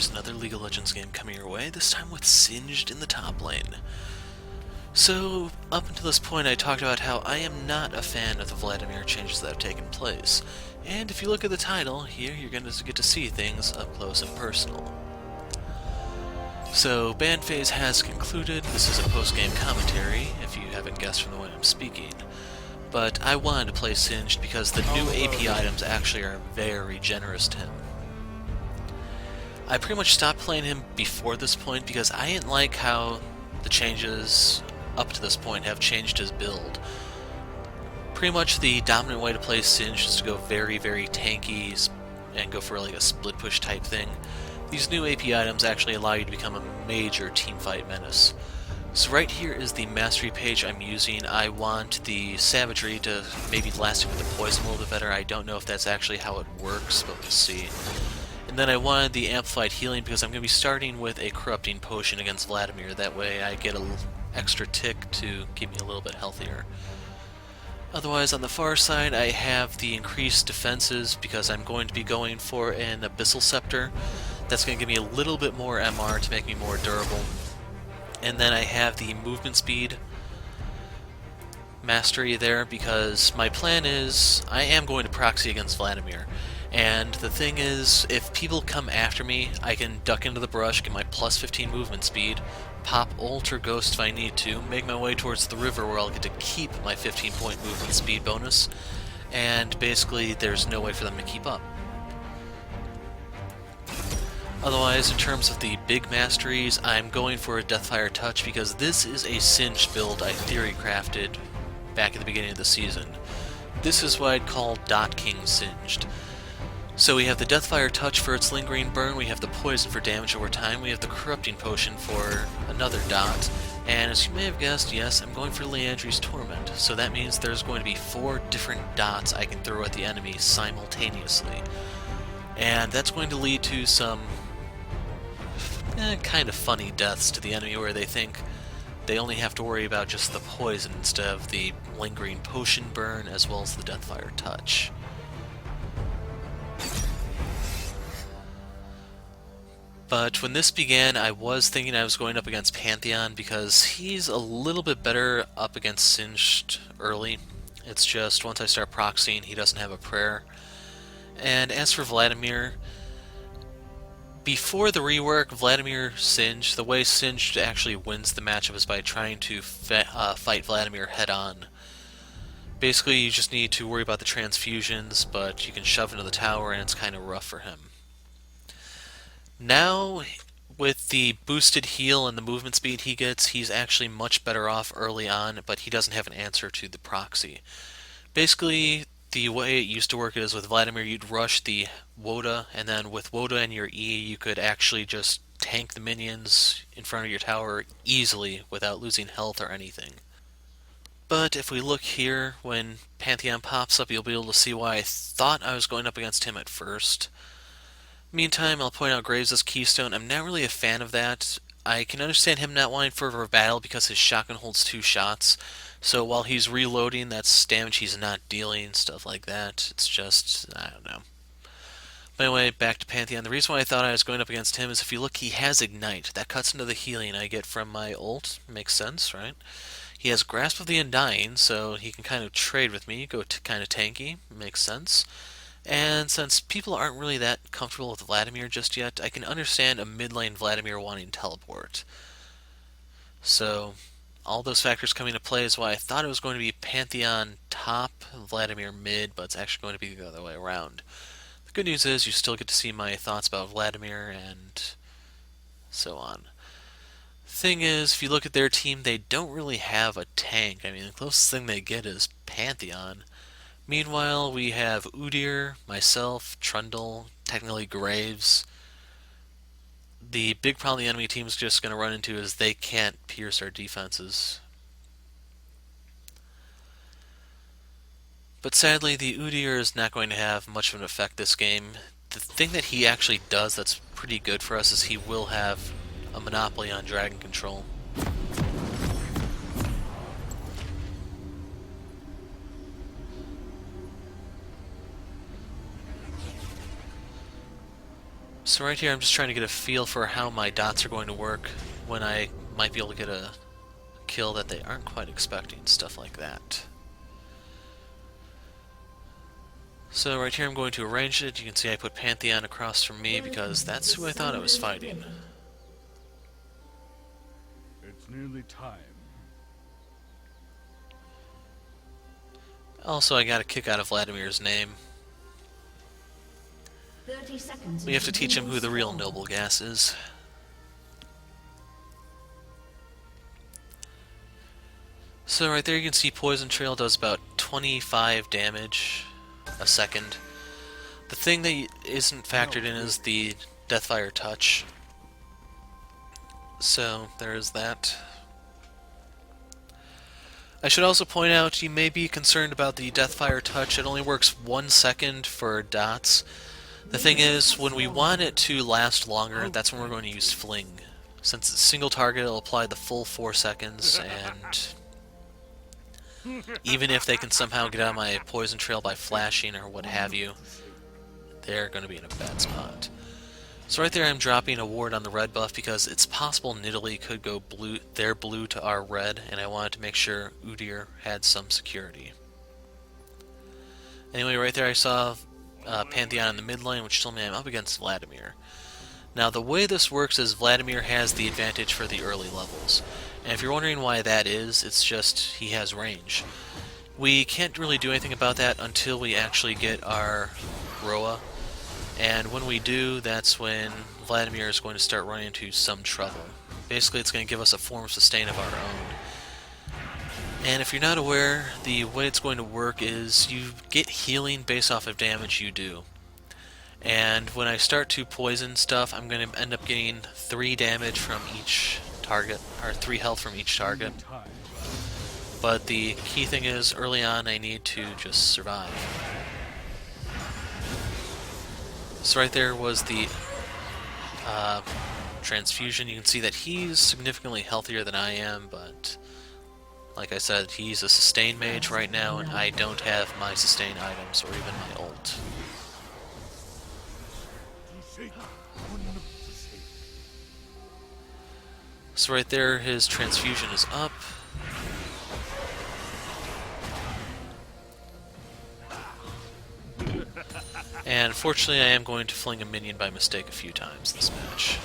Masteries, another League of Legends game coming your way, this time with Singed in the top lane. So, up until this point I talked about how I am not a fan of the Vladimir changes that have taken place, and if you look at the title, here you're going to get to see things up close and personal. So, ban phase has concluded. This is a post-game commentary, if you haven't guessed from the way I'm speaking. But I wanted to play Singed because the new AP items actually are very generous to him. I pretty much stopped playing him before this point because I didn't like how the changes up to this point have changed his build. Pretty much the dominant way to play Singed is to go very, very tanky and go for like a split push type thing. These new AP items actually allow you to become a major teamfight menace. So right here is the mastery page I'm using. I want the savagery to maybe last with the poison a little bit better. I don't know if that's actually how it works, but we'll see. And then I wanted the amplified healing because I'm going to be starting with a corrupting potion against Vladimir. That way I get an extra tick to keep me a little bit healthier. Otherwise, on the far side, I have the increased defenses because I'm going to be going for an Abyssal Scepter. That's going to give me a little bit more MR to make me more durable. And then I have the movement speed mastery there because my plan is I am going to proxy against Vladimir. And the thing is, if people come after me, I can duck into the brush, get my plus 15 movement speed, pop ult or ghost if I need to, make my way towards the river where I'll get to keep my 15-point movement speed bonus, and basically there's no way for them to keep up. Otherwise, in terms of the big masteries, I'm going for a Deathfire Touch because this is a Singed build I theory crafted back at the beginning of the season. This is what I'd call DoT King Singed. So we have the Deathfire Touch for its lingering burn, we have the Poison for damage over time, we have the Corrupting Potion for another DoT, and as you may have guessed, yes, I'm going for Liandry's Torment. So that means there's going to be 4 different dots I can throw at the enemy simultaneously. And that's going to lead to some kind of funny deaths to the enemy where they think they only have to worry about just the poison instead of the lingering potion burn as well as the Deathfire Touch. But when this began, I was thinking I was going up against Pantheon because he's a little bit better up against Singed early. It's just once I start proxying, he doesn't have a prayer. And as for Vladimir, before the rework, Vladimir Singed, the way Singed actually wins the matchup is by trying to fight Vladimir head-on. Basically, you just need to worry about the transfusions, but you can shove into the tower and it's kind of rough for him. Now, with the boosted heal and the movement speed he gets, he's actually much better off early on, but he doesn't have an answer to the proxy. Basically, the way it used to work is with Vladimir, you'd rush the WotA, and then with WotA and your E, you could actually just tank the minions in front of your tower easily without losing health or anything. But if we look here, when Pantheon pops up, you'll be able to see why I thought I was going up against him at first. Meantime, I'll point out Graves' Keystone. I'm not really a fan of that. I can understand him not wanting Fervor of Battle because his shotgun holds 2 shots. So while he's reloading, that's damage he's not dealing, stuff like that. It's just, I don't know. But anyway, back to Pantheon. The reason why I thought I was going up against him is if you look, he has Ignite. That cuts into the healing I get from my ult. Makes sense, right? He has Grasp of the Undying, so he can kind of trade with me, go kind of tanky. Makes sense. And since people aren't really that comfortable with Vladimir just yet, I can understand a mid-lane Vladimir wanting teleport. So, all those factors come into play is why I thought it was going to be Pantheon top, Vladimir mid, but it's actually going to be the other way around. The good news is you still get to see my thoughts about Vladimir and so on. Thing is, if you look at their team, they don't really have a tank. I mean, the closest thing they get is Pantheon. Meanwhile, we have Udyr, myself, Trundle, technically Graves. The big problem the enemy team is just going to run into is they can't pierce our defenses. But sadly, the Udyr is not going to have much of an effect this game. The thing that he actually does that's pretty good for us is he will have a monopoly on dragon control. So right here I'm just trying to get a feel for how my dots are going to work when I might be able to get a kill that they aren't quite expecting, stuff like that. So right here I'm going to arrange it. You can see I put Pantheon across from me because that's who I thought I was fighting. It's nearly time. Also, I got a kick out of Vladimir's name. 30 seconds. We have to teach him who the real Noble Gas is. So right there you can see Poison Trail does about 25 damage a second. The thing that isn't factored in is the Deathfire Touch. So there is that. I should also point out you may be concerned about the Deathfire Touch. It only works 1 second for dots. The thing is, when we want it to last longer, that's when we're going to use Fling. Since it's single target, it'll apply the full 4 seconds, and even if they can somehow get out of my poison trail by flashing or what have you, they're going to be in a bad spot. So right there I'm dropping a ward on the red buff because it's possible Nidalee could go blue, their blue to our red, and I wanted to make sure Udyr had some security. Anyway, right there I saw Pantheon in the mid lane, which told me I'm up against Vladimir. Now the way this works is Vladimir has the advantage for the early levels. And if you're wondering why that is, it's just he has range. We can't really do anything about that until we actually get our WotA. And when we do, that's when Vladimir is going to start running into some trouble. Basically, it's going to give us a form of sustain of our own. And if you're not aware, the way it's going to work is you get healing based off of damage you do. And when I start to poison stuff, I'm going to end up getting 3 damage from each target, or 3 health from each target. But the key thing is, early on, I need to just survive. So right there was the transfusion. You can see that he's significantly healthier than I am, but like I said, he's a sustain mage right now, and I don't have my sustain items or even my ult. So right there, his transfusion is up. And unfortunately, I am going to fling a minion by mistake a few times this match.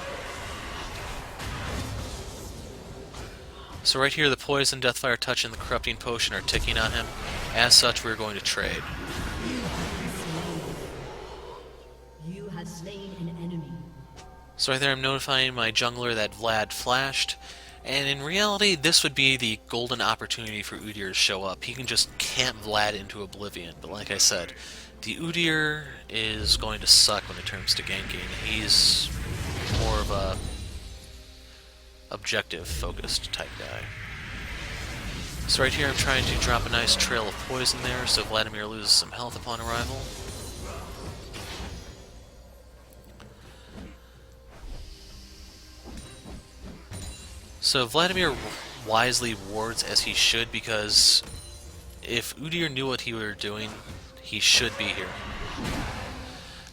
So right here, the Poison, Deathfire Touch, and the Corrupting Potion are ticking on him. As such, we're going to trade. You have slain an enemy. So right there, I'm notifying my jungler that Vlad flashed. And in reality, this would be the golden opportunity for Udyr to show up. He can just camp Vlad into oblivion. But like I said, the Udyr is going to suck when it comes to ganking. He's more of a objective-focused type guy. So right here I'm trying to drop a nice trail of poison there so Vladimir loses some health upon arrival. So Vladimir wisely wards as he should, because if Udyr knew what he were doing, he should be here.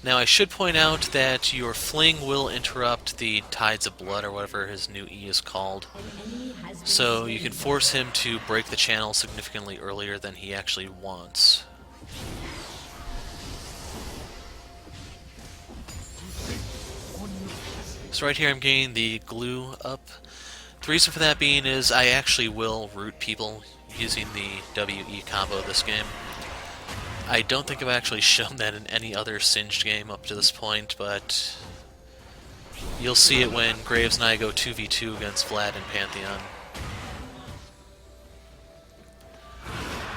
Now I should point out that your Fling will interrupt the Tides of Blood, or whatever his new E is called. So you can force him to break the channel significantly earlier than he actually wants. So right here I'm getting the glue up. The reason for that being is I actually will root people using the WE combo this game. I don't think I've actually shown that in any other Singed game up to this point, but you'll see it when Graves and I go 2v2 against Vlad and Pantheon.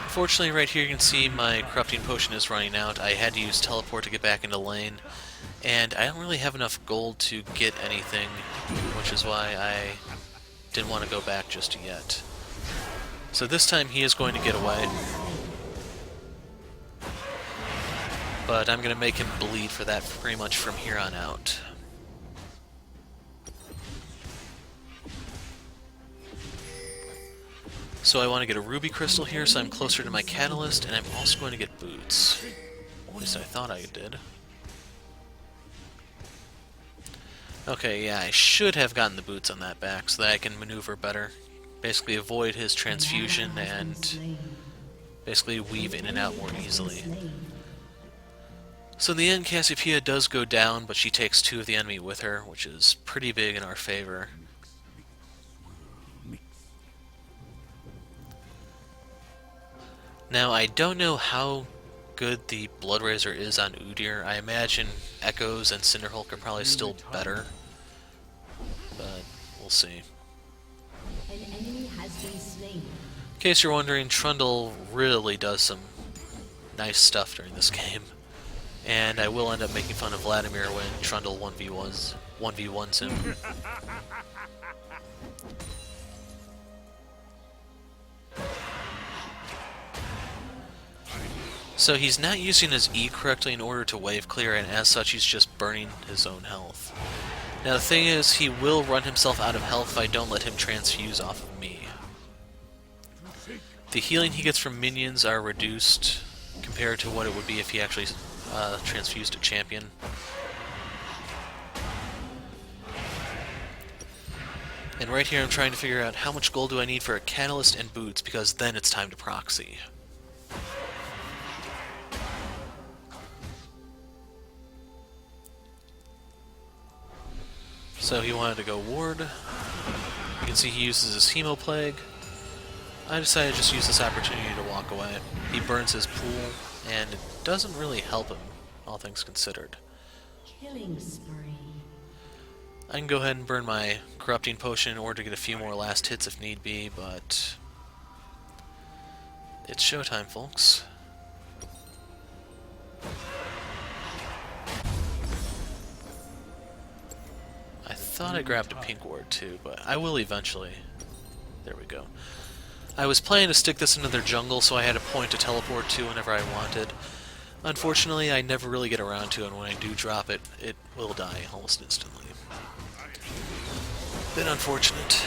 Unfortunately, right here you can see my Corrupting Potion is running out. I had to use Teleport to get back into lane, and I don't really have enough gold to get anything, which is why I didn't want to go back just yet. So this time he is going to get away. But I'm going to make him bleed for that pretty much from here on out. So I want to get a ruby crystal here so I'm closer to my catalyst, and I'm also going to get boots. At least I thought I did. Okay, yeah, I should have gotten the boots on that back so that I can maneuver better. Basically avoid his An ally transfusion has been and slain. basically weave An in and out enemy more has been easily. slain. So in the end, Cassiopeia does go down, but she takes 2 of the enemy with her, which is pretty big in our favor. Now, I don't know how good the Blood Razor is on Udyr. I imagine Echoes and Cinderhulk are probably still better, but we'll see. An enemy has been slain. In case you're wondering, Trundle really does some nice stuff during this game. And I will end up making fun of Vladimir when Trundle 1v1s him. So he's not using his E correctly in order to wave clear, and as such he's just burning his own health. Now the thing is, he will run himself out of health if I don't let him transfuse off of me. The healing he gets from minions are reduced compared to what it would be if he actually transfused a champion. And right here I'm trying to figure out how much gold do I need for a catalyst and boots, because then it's time to proxy. So he wanted to go ward. You can see he uses his Hemo Plague. I decided to just use this opportunity to walk away. He burns his pool, and it doesn't really help him, all things considered. Killing spree. I can go ahead and burn my Corrupting Potion in order to get a few more last hits if need be, but it's showtime, folks. I thought I grabbed a pink ward too, but I will eventually. There we go. I was planning to stick this into their jungle, so I had a point to teleport to whenever I wanted. Unfortunately, I never really get around to it, and when I do drop it, it will die almost instantly. Bit unfortunate.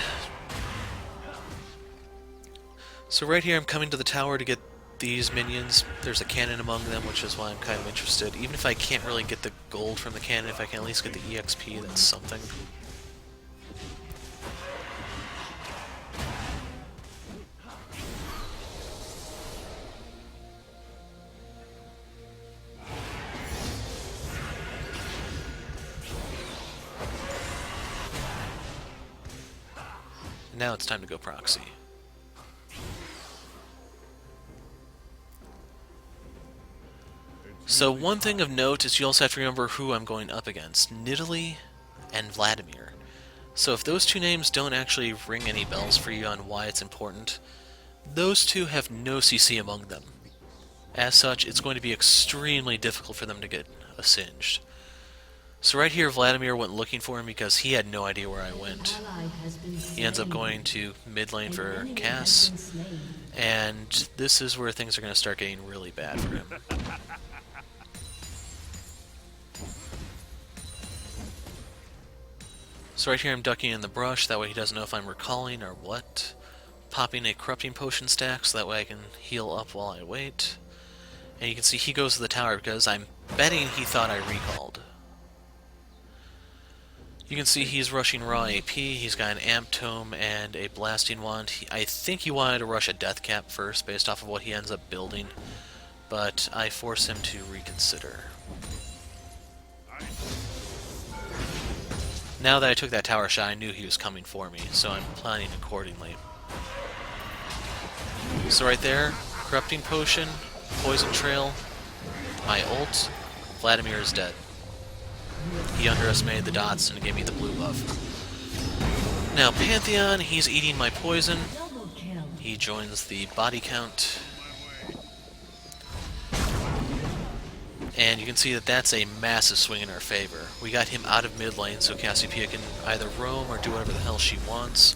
So right here I'm coming to the tower to get these minions. There's a cannon among them, which is why I'm kind of interested. Even if I can't really get the gold from the cannon, if I can at least get the EXP, that's something. Now it's time to go proxy. So one thing of note is you also have to remember who I'm going up against. Nidalee and Vladimir. So if those two names don't actually ring any bells for you on why it's important, those two have no CC among them. As such, it's going to be extremely difficult for them to get singed. So right here, Vladimir went looking for him because he had no idea where I went. He ends up going to mid lane for Cass, and this is where things are going to start getting really bad for him. So right here I'm ducking in the brush, that way he doesn't know if I'm recalling or what. Popping a Corrupting Potion stack, so that way I can heal up while I wait. And you can see he goes to the tower because I'm betting he thought I recalled. You can see he's rushing raw AP, he's got an Amp Tome and a Blasting Wand. I think he wanted to rush a Death Cap first based off of what he ends up building, but I force him to reconsider. Now that I took that tower shot, I knew he was coming for me, so I'm planning accordingly. So right there, Corrupting Potion, Poison Trail, my ult, Vladimir is dead. He underestimated the dots and gave me the blue buff. Now Pantheon, he's eating my poison. He joins the body count. And you can see that that's a massive swing in our favor. We got him out of mid lane so Cassiopeia can either roam or do whatever the hell she wants.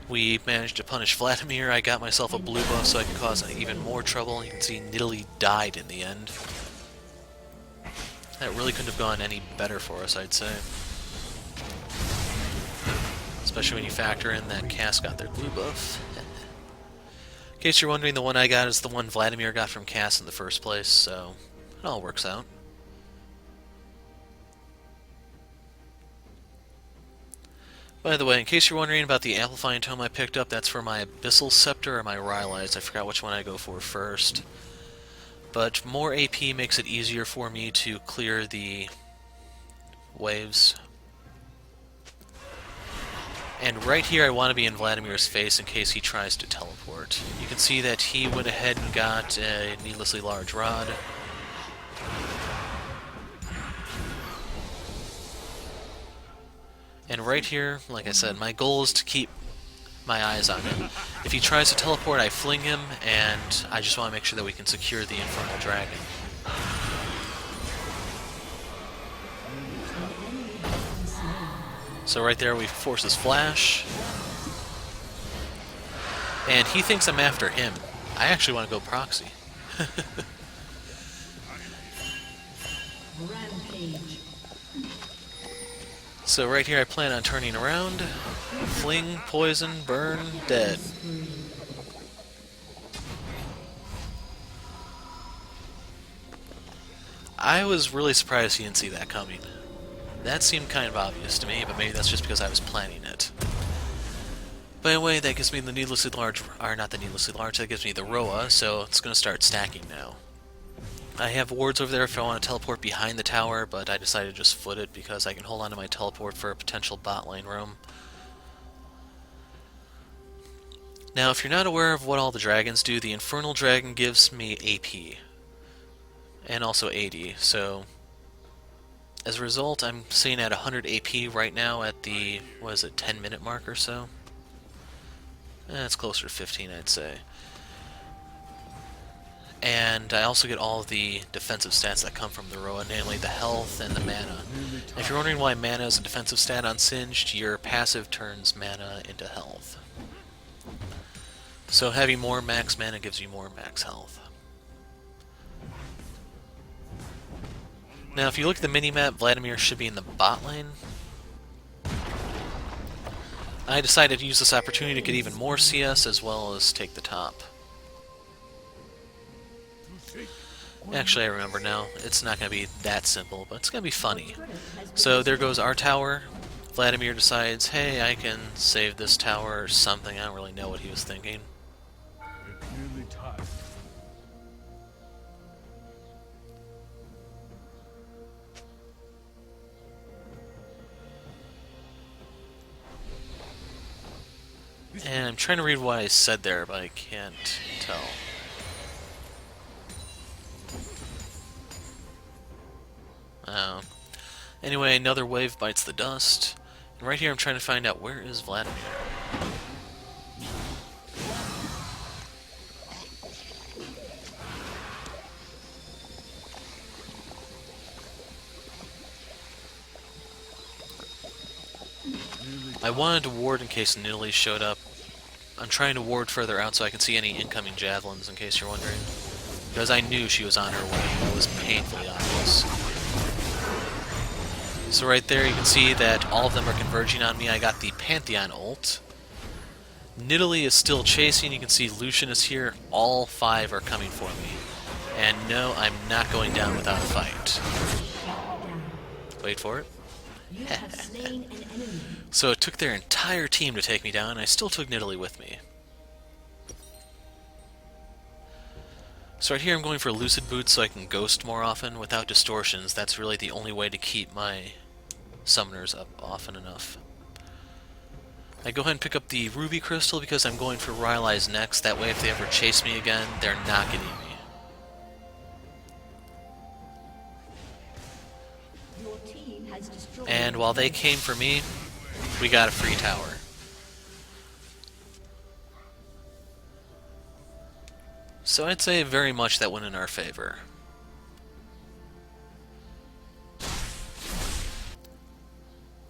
We managed to punish Vladimir. I got myself a blue buff so I can cause even more trouble. You can see Nidalee died in the end. That really couldn't have gone any better for us, I'd say. Especially when you factor in that Cass got their blue buff. In case you're wondering, the one I got is the one Vladimir got from Cass in the first place, so it all works out. By the way, in case you're wondering about the Amplifying Tome I picked up, that's for my Abyssal Scepter or my Rylai. I forgot which one I go for first. But more AP makes it easier for me to clear the waves. And right here I want to be in Vladimir's face in case he tries to teleport. You can see that he went ahead and got a needlessly large rod. And right here, like I said, my goal is to keep my eyes on him. If he tries to teleport, I fling him, and I just want to make sure that we can secure the Infernal Dragon. So right there we force his flash. And he thinks I'm after him. I actually want to go proxy. Rampage. So right here I plan on turning around. Fling, poison, burn, dead. I was really surprised he didn't see that coming. That seemed kind of obvious to me, but maybe that's just because I was planning it. By the way, that gives me the needlessly large, or not the needlessly large, that gives me the Roa, so it's going to start stacking now. I have wards over there if I want to teleport behind the tower, but I decided to just foot it because I can hold on to my teleport for a potential bot lane roam. Now, if you're not aware of what all the dragons do, the Infernal Dragon gives me AP. And also AD, so as a result, I'm sitting at 100 AP right now at the, 10-minute mark or so? It's closer to 15, I'd say. And I also get all of the defensive stats that come from the Roa, namely the health and the mana. And if you're wondering why mana is a defensive stat on Singed, your passive turns mana into health. So having more max mana gives you more max health. Now, if you look at the minimap, Vladimir should be in the bot lane. I decided to use this opportunity to get even more CS as well as take the top. Actually, I remember now. It's not going to be that simple, but it's going to be funny. So there goes our tower. Vladimir decides, hey, I can save this tower or something. I don't really know what he was thinking. It's nearly time. And I'm trying to read what I said there, but I can't tell. Oh. Anyway, another wave bites the dust. And right here I'm trying to find out where is Vladimir. I wanted to ward in case Nidali showed up. I'm trying to ward further out so I can see any incoming javelins, in case you're wondering. Because I knew she was on her way. It was painfully obvious. So right there you can see that all of them are converging on me. I got the Pantheon ult. Nidali is still chasing. You can see Lucian is here. All 5 are coming for me. And no, I'm not going down without a fight. Wait for it. You have slain an enemy. So it took their entire team to take me down, and I still took Nidali with me. So right here I'm going for Lucid Boots so I can ghost more often without distortions. That's really the only way to keep my summoners up often enough. I go ahead and pick up the Ruby Crystal because I'm going for Rylai's next. That way if they ever chase me again, they're not getting me. Your team has destroyed. And while they came for me, we got a free tower. So I'd say very much that went in our favor.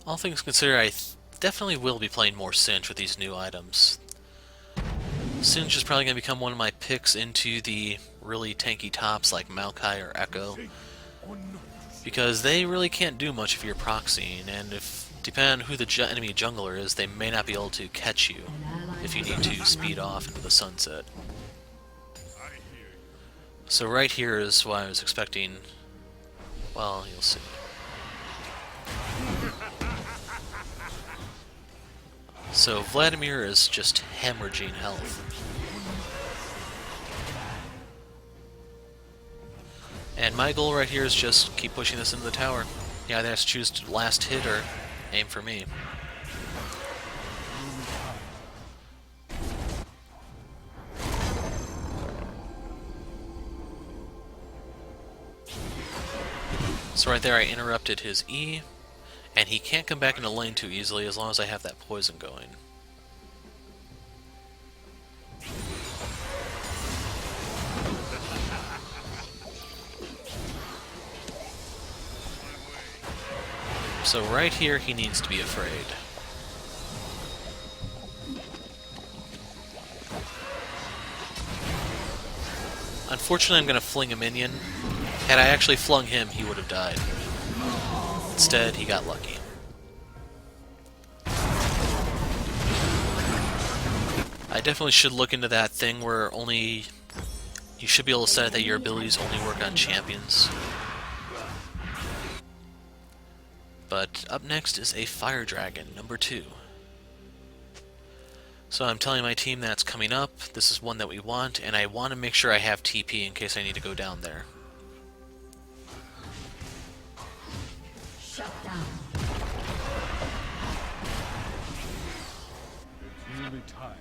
All things considered, I definitely will be playing more Singed with these new items. Singed is probably going to become one of my picks into the really tanky tops like Maokai or Echo, because they really can't do much if you're proxying, and if depending on who the enemy jungler is, they may not be able to catch you if you need to speed off into the sunset. So right here is what I was expecting. Well, you'll see. So Vladimir is just hemorrhaging health. And my goal right here is just keep pushing this into the tower. You either have to choose last hit or aim for me. So right there I interrupted his E, and he can't come back into lane too easily as long as I have that poison going. So right here he needs to be afraid. Unfortunately I'm going to fling a minion. Had I actually flung him, he would have died. Instead, he got lucky. I definitely should look into that thing where only... You should be able to set it that your abilities only work on champions. But up next is a Fire Dragon, number 2. So I'm telling my team that's coming up, this is one that we want, and I want to make sure I have TP in case I need to go down there. Shut down. It's nearly time.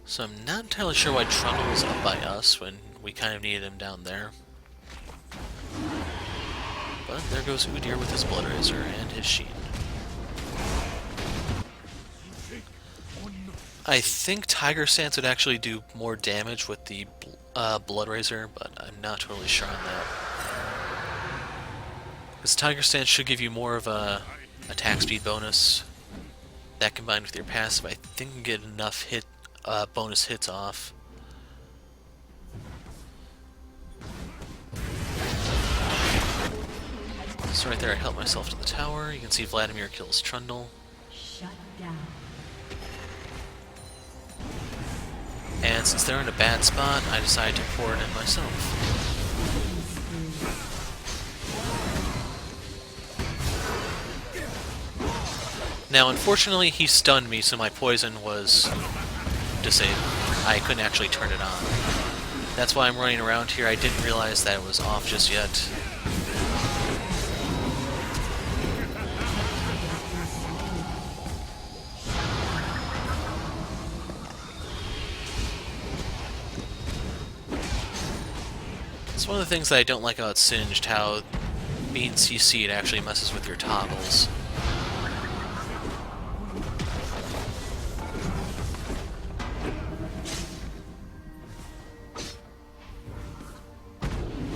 So I'm not entirely sure why Trundle was up by us when we kind of needed him down there. But there goes Udyr with his Blood Razor and his Sheen. I think Tiger Stance would actually do more damage with the Blood Razor, but I'm not totally sure on that. Because Tiger Stance should give you more of a attack speed bonus. That combined with your passive, I think can get enough bonus hits off. So right there I helped myself to the tower. You can see Vladimir kills Trundle. Shut down. And since they're in a bad spot, I decided to pour it in myself. Now, unfortunately, he stunned me, so my poison was disabled. I couldn't actually turn it on. That's why I'm running around here. I didn't realize that it was off just yet. It's one of the things that I don't like about Singed, how being CC'd actually messes with your toggles.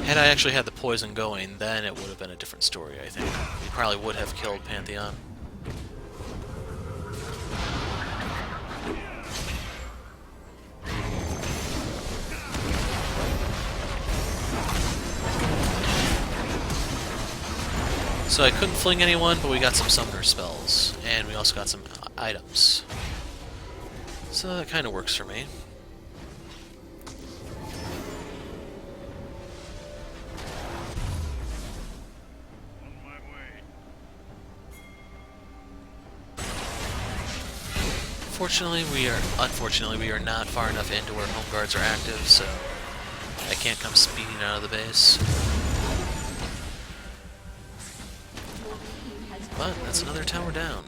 Had I actually had the poison going, then it would have been a different story, I think. He probably would have killed Pantheon. So I couldn't fling anyone, but we got some summoner spells, and we also got some items. So that kind of works for me. Unfortunately, we are not far enough into where home guards are active, so I can't come speeding out of the base. But that's another tower down.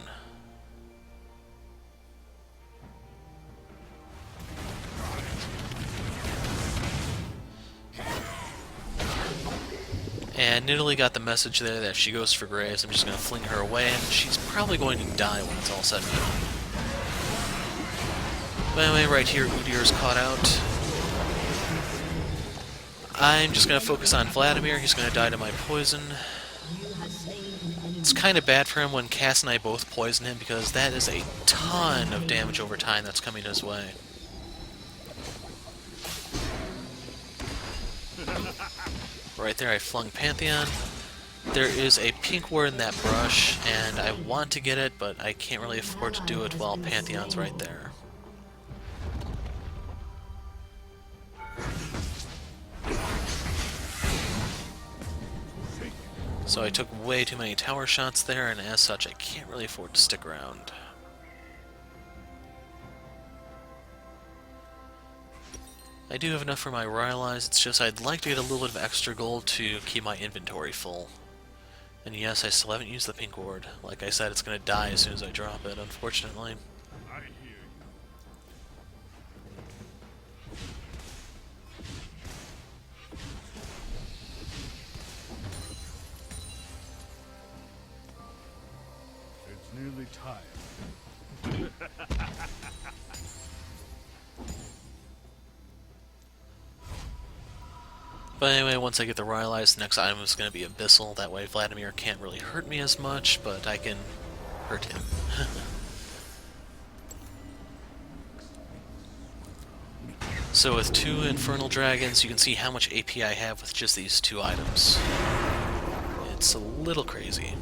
And Nidalee got the message there that if she goes for Graves, I'm just going to fling her away, and she's probably going to die when it's all said and done. But anyway, right here, Udyr is caught out. I'm just going to focus on Vladimir. He's going to die to my poison. It's kind of bad for him when Cass and I both poison him, because that is a ton of damage over time that's coming his way. Right there I flung Pantheon. There is a pink ward in that brush, and I want to get it, but I can't really afford to do it while Pantheon's right there. So I took way too many tower shots there, and as such I can't really afford to stick around. I do have enough for my Rylais, it's just I'd like to get a little bit of extra gold to keep my inventory full. And yes, I still haven't used the pink ward. Like I said, it's going to die as soon as I drop it, unfortunately. I hear you. It's nearly time. But anyway, once I get the Rylais, the next item is going to be Abyssal. That way Vladimir can't really hurt me as much, but I can hurt him. So with 2 Infernal Dragons, you can see how much AP I have with just these 2 items. It's a little crazy.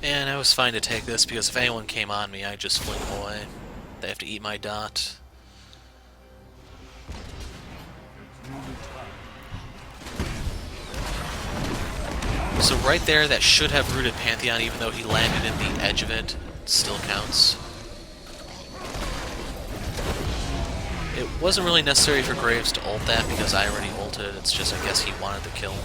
And I was fine to take this because if anyone came on me, I'd just fling them away. They have to eat my DoT. So right there, that should have rooted Pantheon, even though he landed in the edge of it. It still counts. It wasn't really necessary for Graves to ult that because I already ulted. It's just, I guess he wanted the kill.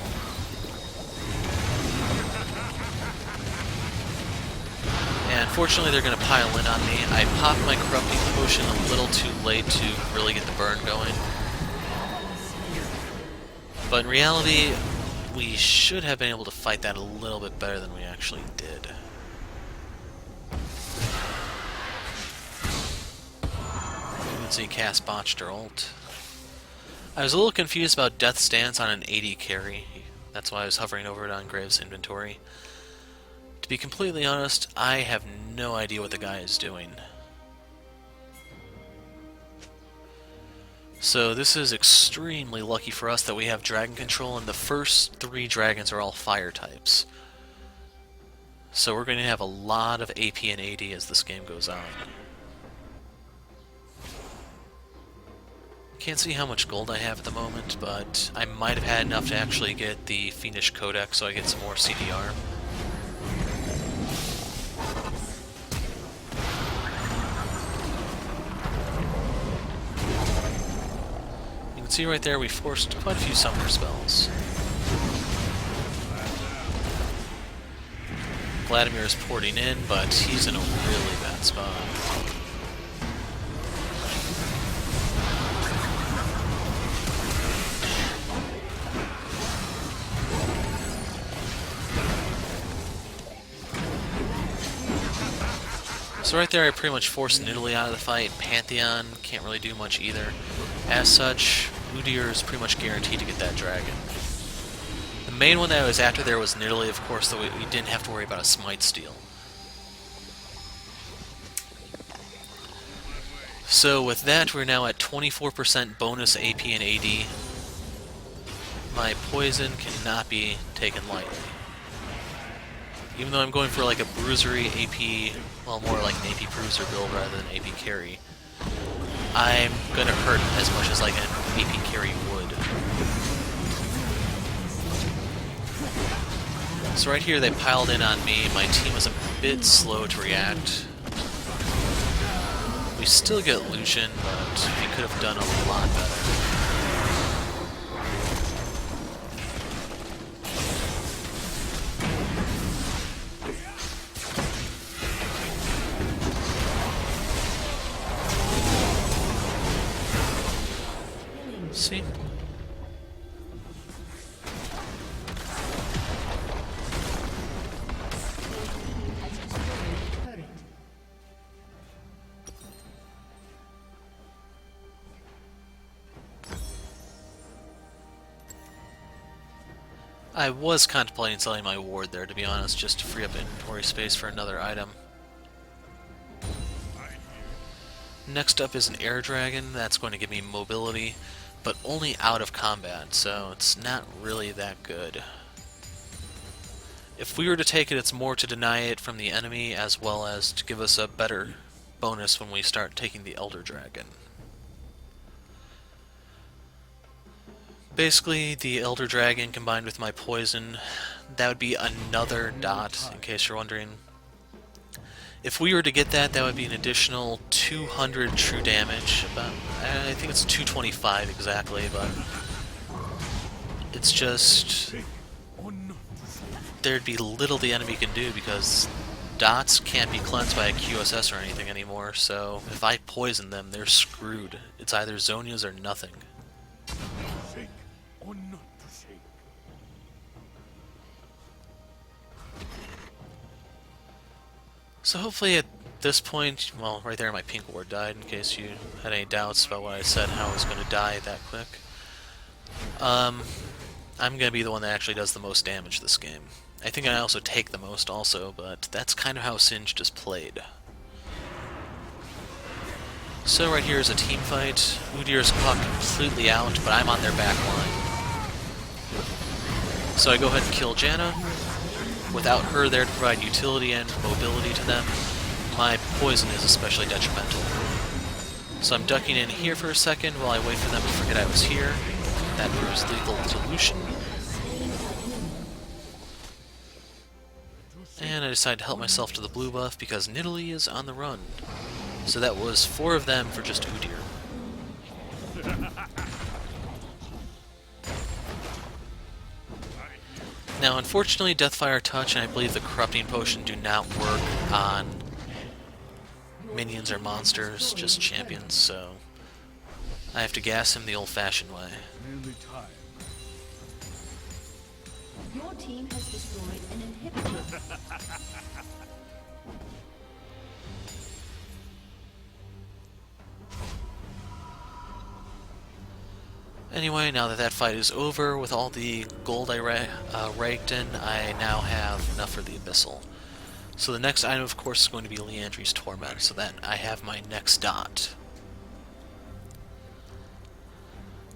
And unfortunately, they're going to pile in on me. I popped my Corrupting Potion a little too late to really get the burn going. But in reality, we should have been able to fight that a little bit better than we actually did. You can see Cass botched her ult. I was a little confused about Death's Stance on an AD carry. That's why I was hovering over it on Graves' inventory. To be completely honest, I have no idea what the guy is doing. So this is extremely lucky for us that we have dragon control, and the first 3 dragons are all fire types. So we're going to have a lot of AP and AD as this game goes on. Can't see how much gold I have at the moment, but I might have had enough to actually get the Fiendish Codex so I get some more CDR. See right there, we forced quite a few summoner spells. Vladimir is porting in, but he's in a really bad spot. So right there I pretty much forced Italy out of the fight. Pantheon can't really do much either. As such, Udyr is pretty much guaranteed to get that dragon. The main one that I was after there was Italy, of course, though we didn't have to worry about a smite steal. So with that, we're now at 24% bonus AP and AD. My poison cannot be taken lightly. Even though I'm going for like a bruisery AP, well, more like an AP bruiser build rather than AP carry, I'm gonna hurt as much as like an AP carry would. So right here they piled in on me, my team was a bit slow to react. We still get Lucian, but we could have done a lot better. See? I was contemplating selling my ward there, to be honest, just to free up inventory space for another item. Next up is an air dragon. That's going to give me mobility, but only out of combat, so it's not really that good. If we were to take it, it's more to deny it from the enemy as well as to give us a better bonus when we start taking the Elder Dragon. Basically, the Elder Dragon combined with my poison, that would be another DoT, in case you're wondering. If we were to get that, that would be an additional 200 true damage. About, I think it's 225 exactly, but it's just... there'd be little the enemy can do because DoTs can't be cleansed by a QSS or anything anymore, so if I poison them, they're screwed. It's either Zonias or nothing. Shake or not to shake. So hopefully at this point, well, right there my pink ward died, in case you had any doubts about what I said, how I was going to die that quick. I'm going to be the one that actually does the most damage this game. I think I also take the most also, but that's kind of how Singed is played. So right here is a team fight. Udyr's caught completely out, but I'm on their back line. So I go ahead and kill Janna. Without her there to provide utility and mobility to them, my poison is especially detrimental. So I'm ducking in here for a second while I wait for them to forget I was here. That proves lethal dilution. And I decide to help myself to the blue buff because Nidalee is on the run. So that was 4 of them for just Udyr. Now, unfortunately, Deathfire Touch and I believe the Corrupting Potion do not work on minions or monsters, just champions, so I have to gas him the old-fashioned way. Nearly time. Your team has destroyed an inhibitor. Anyway, now that that fight is over, with all the gold I raked in, I now have enough for the Abyssal. So the next item, of course, is going to be Liandry's Torment, so that I have my next DoT.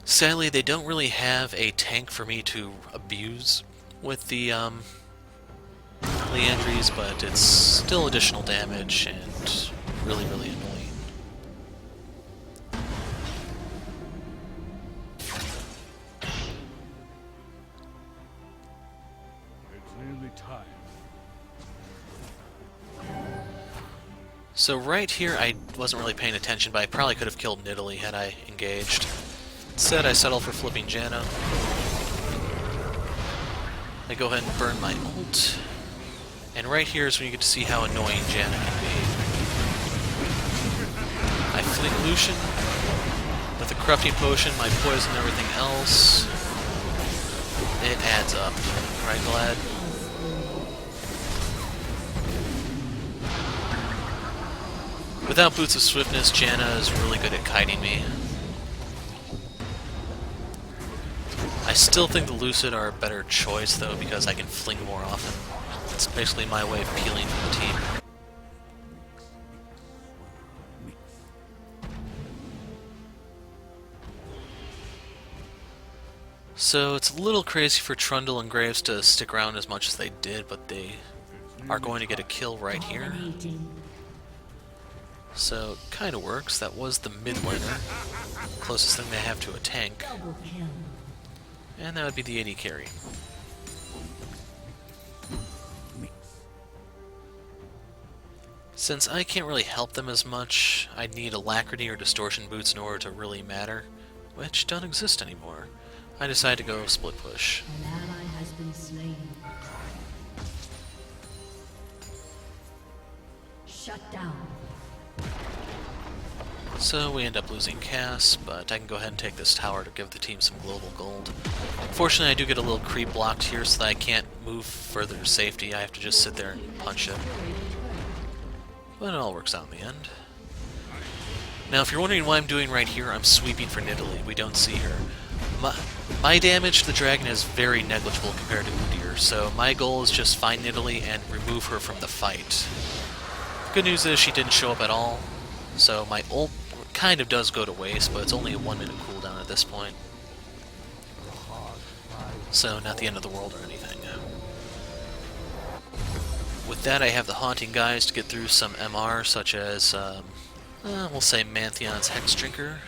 Sadly, they don't really have a tank for me to abuse with the Liandry's, but it's still additional damage and really, really annoying. It's nearly time. So right here, I wasn't really paying attention, but I probably could have killed Nidalee had I engaged. Instead, I settled for flipping Janna. I go ahead and burn my ult. And right here is when you get to see how annoying Janna can be. I Fling Lucian. With the Corrupting Potion, my poison, everything else. It adds up. Right, Vlad? Without Boots of Swiftness, Janna is really good at kiting me. I still think the Lucid are a better choice, though, because I can fling more often. It's basically my way of peeling for the team. So it's a little crazy for Trundle and Graves to stick around as much as they did, but they are going to get a kill right here. So, it kind of works. That was the mid laner. Closest thing they have to a tank. Double kill. And that would be the AD carry. Since I can't really help them as much, I'd need Alacrity or Distortion Boots in order to really matter, which don't exist anymore. I decide to go split push. An ally has been slain. Shut down. So we end up losing Cass, but I can go ahead and take this tower to give the team some global gold. Fortunately, I do get a little creep blocked here so that I can't move further to safety. I have to just sit there and punch it. But it all works out in the end. Now, if you're wondering what I'm doing right here, I'm sweeping for Nidalee. We don't see her. My damage to the dragon is very negligible compared to Udyr, so my goal is just find Nidalee and remove her from the fight. Good news is she didn't show up at all, so my ult kind of does go to waste, but it's only a 1 minute cooldown at this point. So not the end of the world or anything. With that, I have the Haunting guys to get through some MR, such as, we'll say Mantheon's Hex Drinker.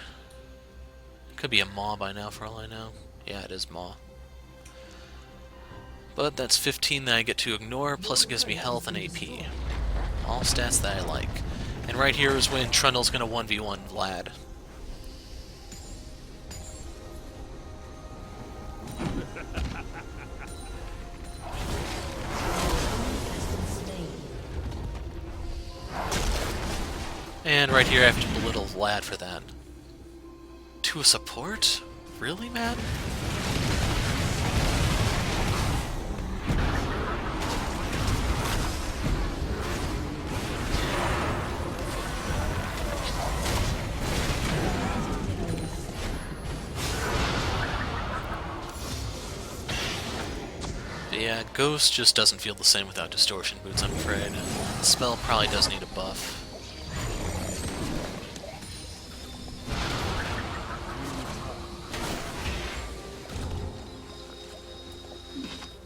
Could be a Maw by now, for all I know. Yeah, it is Maw. But that's 15 that I get to ignore, plus it gives me health and AP. All stats that I like. And right here is when Trundle's going to 1v1 Vlad. And right here I have to belittle Vlad for that. To a support? Really, man? But yeah, Ghost just doesn't feel the same without Distortion Boots, I'm afraid. The spell probably does need a buff.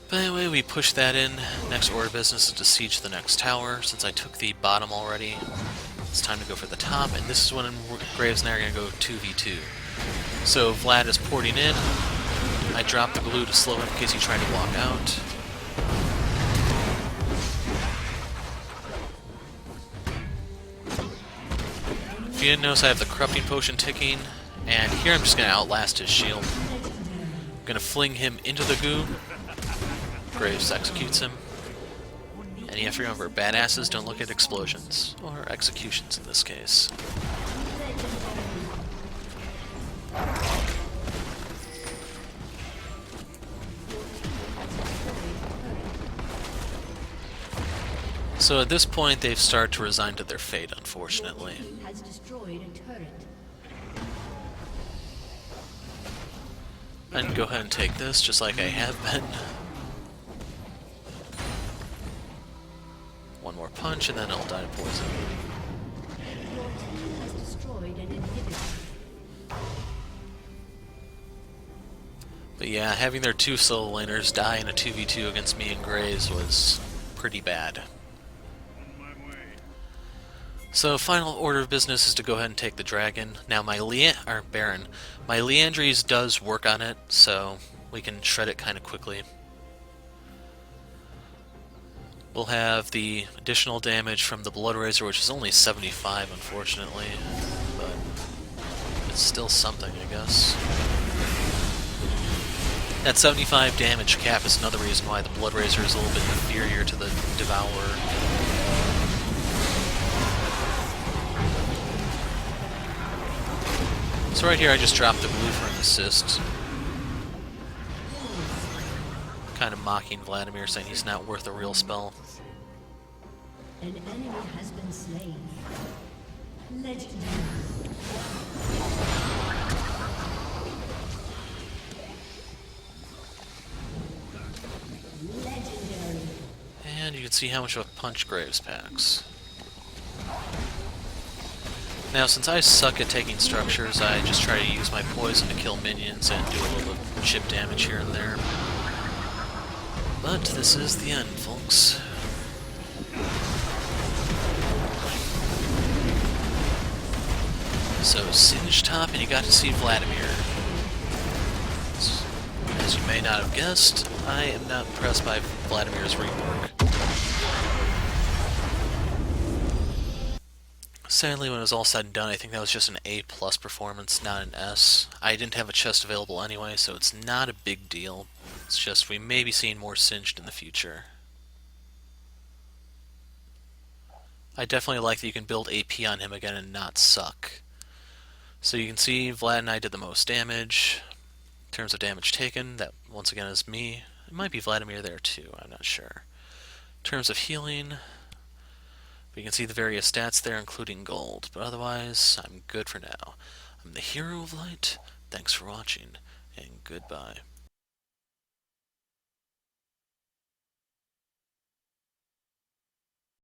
But anyway, we push that in. Next order of business is to siege the next tower. Since I took the bottom already, it's time to go for the top, and this is when Graves and I are going to go 2v2. So Vlad is porting in. I drop the glue to slow him in case he tried to walk out. If you didn't notice, I have the Corrupting Potion ticking, and here I'm just going to outlast his shield. I'm going to fling him into the goo. Graves executes him. And you have to remember, badasses don't look at explosions. Or executions in this case. So at this point, they've started to resign to their fate, unfortunately. Has destroyed a turret. I can go ahead and take this, just like I have been. One more punch, and then I'll die of poison. Your team has destroyed an inhibitor. But yeah, having their two solo laners die in a 2v2 against me and Graves was pretty bad. So final order of business is to go ahead and take the dragon. Now my Baron. My Liandry's does work on it, so we can shred it kind of quickly. We'll have the additional damage from the Blood Razor, which is only 75, unfortunately, but it's still something, I guess. That 75 damage cap is another reason why the Blood Razor is a little bit inferior to the Devourer. So right here I just dropped the blue for an assist. Kind of mocking Vladimir, saying he's not worth a real spell. An enemy has been slain. Legendary. Legendary. And you can see how much of a punch Graves packs. Now, since I suck at taking structures, I just try to use my poison to kill minions and do a little bit of chip damage here and there. But this is the end, folks. So, Singe top, and you got to see Vladimir. As you may not have guessed, I am not impressed by Vladimir's rework. Sadly, when it was all said and done, I think that was just an A+ performance, not an S. I didn't have a chest available anyway, so it's not a big deal. It's just we may be seeing more Singed in the future. I definitely like that you can build AP on him again and not suck. So you can see Vlad and I did the most damage. In terms of damage taken, that once again is me. It might be Vladimir there too, I'm not sure. In terms of healing, you can see the various stats there, including gold. But otherwise, I'm good for now. I'm the Hero of Light. Thanks for watching, and goodbye.